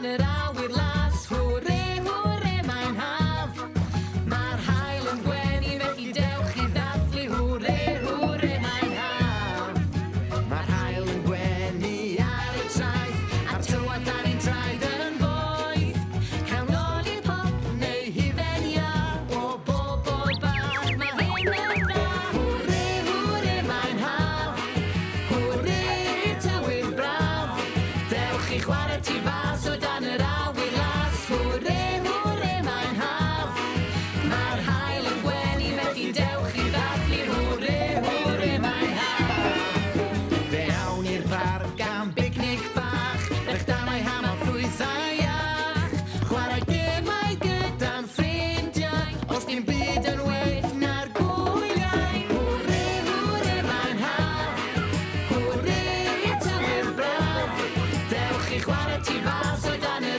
dan yr awyr las. Hwre, hwre, mae'n haf. Mae'r haul yn gwenu, felly dewch i ddathlu. Hwre, hwre, mae'n haf. Mae'r haul yn gwenu ar y traeth, a'r tywod dan ni'n traed yn boeth. Cawn lollipop neu hifenia o bobl bach. Mae hyn yn dda. Hwre, hwre, mae'n haf. Hwre, tywydd braf. Dewch i chwarae tu fas o dan yr awyr las. Hwre, hwre, mae'n haf. Mae'r haul yn gwenu, felly dewch i ddathlu. Hwre, hwre, mae'n haf. Fe awn i'r parc am bicnic bach. Eich damau ham a ffrwythau iach. Chwarae gemau gyda'n ffrindiau. Os dim byd yn well na'r gwyliau. Hwre, hwre, mae'n haf. Hwre, tywydd braf. Dewch i chwarae tu fas o dan